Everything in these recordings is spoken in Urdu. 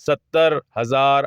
70,000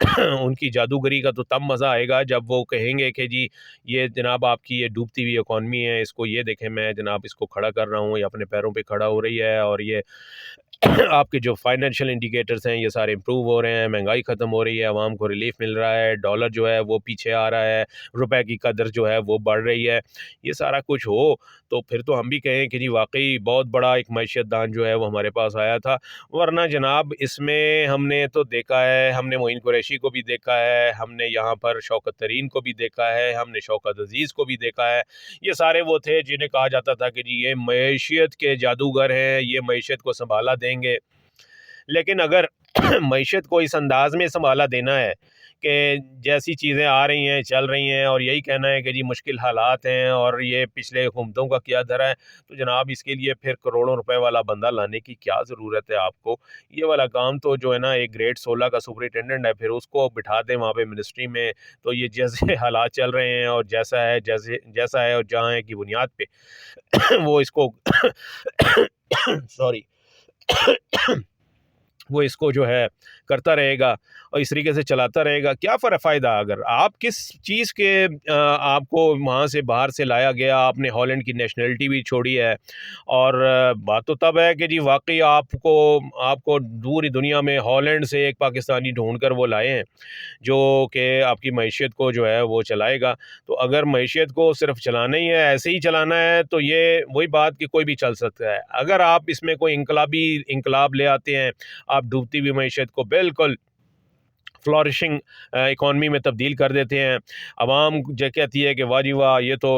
ان کی جادوگری کا تو تب مزہ آئے گا جب وہ کہیں گے کہ جی یہ جناب آپ کی یہ ڈوبتی ہوئی اکانومی ہے، اس کو یہ دیکھیں میں جناب اس کو کھڑا کر رہا ہوں، یہ اپنے پیروں پہ کھڑا ہو رہی ہے، اور یہ آپ کے جو فائنینشیل انڈیکیٹرز ہیں یہ سارے امپروو ہو رہے ہیں، مہنگائی ختم ہو رہی ہے، عوام کو ریلیف مل رہا ہے، ڈالر جو ہے وہ پیچھے آ رہا ہے، روپے کی قدر جو ہے وہ بڑھ رہی ہے، یہ سارا کچھ ہو تو پھر تو ہم بھی کہیں کہ جی واقعی بہت بڑا ایک معیشت دان جو ہے وہ ہمارے پاس آیا تھا۔ ورنہ جناب اس میں ہم نے تو دیکھا ہے، ہم نے معین قریشی کو بھی دیکھا ہے، ہم نے یہاں پر شوکت ترین کو بھی دیکھا ہے، ہم نے شوکت عزیز کو بھی دیکھا ہے، یہ سارے وہ تھے جنہیں کہا جاتا تھا کہ جی یہ معیشت کے جادوگر ہیں، یہ معیشت کو سنبھالا دیں گے۔ لیکن اگر معیشت کو اس انداز میں سنبھالا دینا ہے کہ جیسی چیزیں آ رہی ہیں چل رہی ہیں اور یہی کہنا ہے کہ جی مشکل حالات ہیں اور یہ پچھلے حکومتوں کا کیا دھرا ہے، تو جناب اس کے لیے پھر کروڑوں روپے والا بندہ لانے کی کیا ضرورت ہے آپ کو؟ یہ والا کام تو جو ہے نا ایک گریڈ 16 کا سپرنٹینڈنٹ ہے، پھر اس کو بٹھا دیں وہاں پہ منسٹری میں، تو یہ جیسے حالات چل رہے ہیں اور جیسا ہے اور جہاں ہے کی بنیاد پہ وہ اس کو سوری وہ اس کو جو ہے کرتا رہے گا اور اس طریقے سے چلاتا رہے گا، کیا فائدہ؟ اگر آپ کس چیز کے آپ کو وہاں سے باہر سے لایا گیا، آپ نے ہالینڈ کی نیشنلٹی بھی چھوڑی ہے، اور بات تو تب ہے کہ جی واقعی آپ کو دوری دنیا میں ہالینڈ سے ایک پاکستانی ڈھونڈ کر وہ لائے ہیں جو کہ آپ کی معیشت کو جو ہے وہ چلائے گا۔ تو اگر معیشت کو صرف چلانا ہی ہے، ایسے ہی چلانا ہے، تو یہ وہی بات کہ کوئی بھی چل سکتا ہے۔ اگر آپ اس میں کوئی انقلاب لے آتے ہیں، آپ ڈوبتی ہوئی معیشت کو بالکل فلورشنگ اکانومی میں تبدیل کر دیتے ہیں، عوام جو کہتی ہے کہ واہ جی واہ یہ تو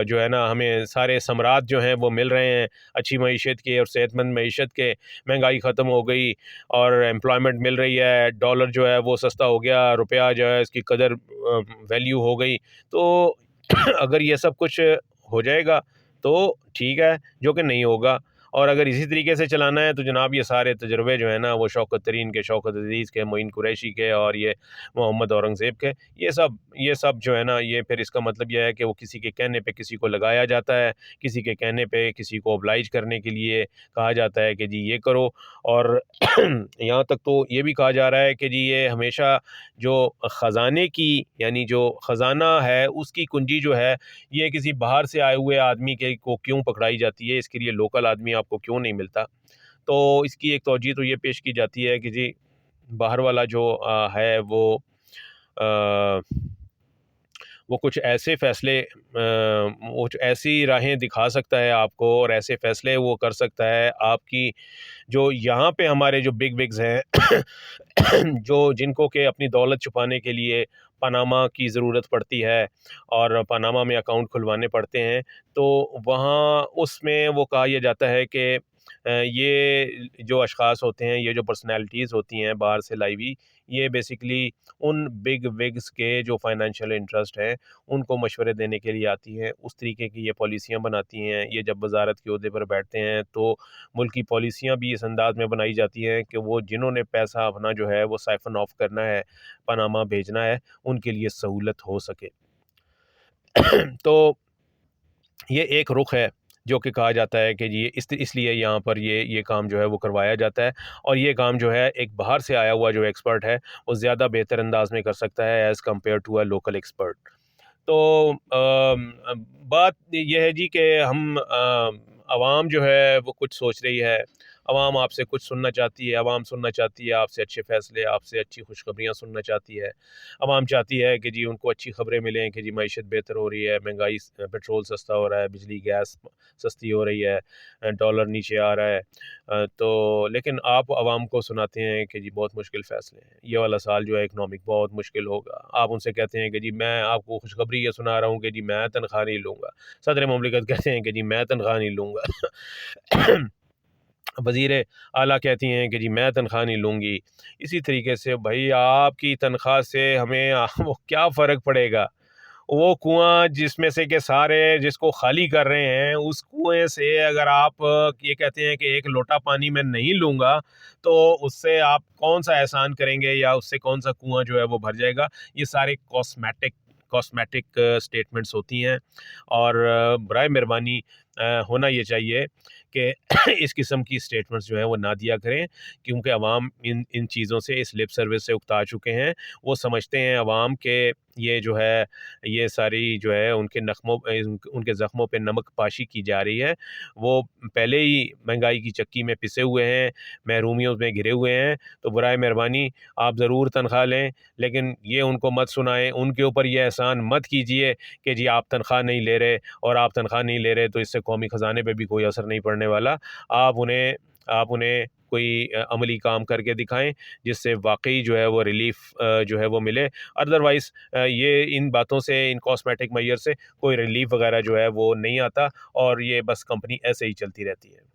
جو ہے نا ہمیں سارے ثمرات جو ہیں وہ مل رہے ہیں اچھی معیشت کے اور صحت مند معیشت کے، مہنگائی ختم ہو گئی اور امپلائمنٹ مل رہی ہے، ڈالر جو ہے وہ سستا ہو گیا، روپیہ جو ہے اس کی قدر ویلیو ہو گئی، تو اگر یہ سب کچھ ہو جائے گا تو ٹھیک ہے، جو کہ نہیں ہوگا۔ اور اگر اسی طریقے سے چلانا ہے تو جناب یہ سارے تجربے جو ہیں نا وہ شوکت ترین کے، شوکت عزیز کے، معین قریشی کے اور یہ محمد اورنگزیب کے، یہ سب جو ہے نا یہ پھر اس کا مطلب یہ ہے کہ وہ کسی کے کہنے پہ کسی کو لگایا جاتا ہے، کسی کے کہنے پہ کسی کو oblige کرنے کے لیے کہا جاتا ہے کہ جی یہ کرو، اور یہاں تک تو یہ بھی کہا جا رہا ہے کہ جی یہ ہمیشہ جو خزانے کی یعنی جو خزانہ ہے اس کی کنجی جو ہے یہ کسی باہر سے آئے ہوئے آدمی کے کو کیوں پکڑائی جاتی ہے، اس کے لیے لوکل آدمی آپ کو کیوں نہیں ملتا؟ تو اس کی ایک توجہ تو یہ پیش کی جاتی ہے کہ جی باہر والا جو ہے آ، وہ کچھ ایسے فیصلے وہ کچھ ایسی راہیں دکھا سکتا ہے آپ کو اور ایسے فیصلے وہ کر سکتا ہے آپ کی، جو یہاں پہ ہمارے جو بگز ہیں جو جن کو کہ اپنی دولت چھپانے کے لیے پاناما کی ضرورت پڑتی ہے اور پاناما میں اکاؤنٹ کھلوانے پڑتے ہیں، تو وہاں اس میں وہ کہا یہ جاتا ہے کہ یہ جو اشخاص ہوتے ہیں، یہ جو پرسنالٹیز ہوتی ہیں باہر سے لائی ہوئی، یہ بیسیکلی ان بگ وگز کے جو فائنینشیل انٹرسٹ ہیں ان کو مشورے دینے کے لیے آتی ہیں، اس طریقے کی یہ پالیسیاں بناتی ہیں۔ یہ جب وزارت کے عہدے پر بیٹھتے ہیں تو ملک کی پالیسیاں بھی اس انداز میں بنائی جاتی ہیں کہ وہ جنہوں نے پیسہ اپنا جو ہے وہ سائفن آف کرنا ہے، پاناما بھیجنا ہے، ان کے لیے سہولت ہو سکے۔ تو یہ ایک رخ ہے جو کہ کہا جاتا ہے کہ جی اس لیے یہاں پر یہ کام جو ہے وہ کروایا جاتا ہے، اور یہ کام جو ہے ایک باہر سے آیا ہوا جو ایکسپرٹ ہے وہ زیادہ بہتر انداز میں کر سکتا ہے as compare to a local expert. تو بات یہ ہے جی کہ ہم عوام جو ہے وہ کچھ سوچ رہی ہے، عوام آپ سے کچھ سننا چاہتی ہے، عوام سننا چاہتی ہے آپ سے اچھے فیصلے، آپ سے اچھی خوشخبریاں سننا چاہتی ہے، عوام چاہتی ہے کہ جی ان کو اچھی خبریں ملیں کہ جی معیشت بہتر ہو رہی ہے، مہنگائی پیٹرول سستا ہو رہا ہے، بجلی گیس سستی ہو رہی ہے، ڈالر نیچے آ رہا ہے، تو لیکن آپ عوام کو سناتے ہیں کہ جی بہت مشکل فیصلے ہیں، یہ والا سال جو ہے اکنامک بہت مشکل ہوگا، آپ ان سے کہتے ہیں کہ جی میں آپ کو خوشخبری یہ سنا رہا ہوں کہ جی میں تنخواہ نہیں لوں گا، صدر مملکت کہتے ہیں کہ جی میں تنخواہ نہیں لوں گا وزیر اعلیٰ کہتی ہیں کہ جی میں تنخواہ نہیں لوں گی۔ اسی طریقے سے بھائی آپ کی تنخواہ سے ہمیں وہ کیا فرق پڑے گا؟ وہ کنواں جس میں سے کہ سارے جس کو خالی کر رہے ہیں اس کنویں سے اگر آپ یہ کہتے ہیں کہ ایک لوٹا پانی میں نہیں لوں گا تو اس سے آپ کون سا احسان کریں گے یا اس سے کون سا کنواں جو ہے وہ بھر جائے گا؟ یہ سارے کاسمیٹک سٹیٹمنٹس ہوتی ہیں، اور برائے مہربانی ہونا یہ چاہیے کہ اس قسم کی اسٹیٹمنٹس جو ہیں وہ نہ دیا کریں، کیونکہ عوام ان چیزوں سے، اس لپ سروس سے اکتا چکے ہیں۔ وہ سمجھتے ہیں عوام کہ یہ جو ہے، یہ ساری جو ہے ان کے زخموں پہ نمک پاشی کی جا رہی ہے۔ وہ پہلے ہی مہنگائی کی چکی میں پسے ہوئے ہیں، محرومیوں میں گھرے ہوئے ہیں، تو برائے مہربانی آپ ضرور تنخواہ لیں، لیکن یہ ان کو مت سنائیں، ان کے اوپر یہ احسان مت کیجئے کہ جی آپ تنخواہ نہیں لے رہے، اور آپ تنخواہ نہیں لے رہے تو اس سے قومی خزانے پہ بھی کوئی اثر نہیں پڑنے والا۔ آپ انہیں کوئی عملی کام کر کے دکھائیں جس سے واقعی جو ہے وہ ریلیف جو ہے وہ ملے۔ ادروائز یہ ان باتوں سے، ان کاسمیٹک میئر سے کوئی ریلیف وغیرہ جو ہے وہ نہیں آتا، اور یہ بس کمپنی ایسے ہی چلتی رہتی ہے۔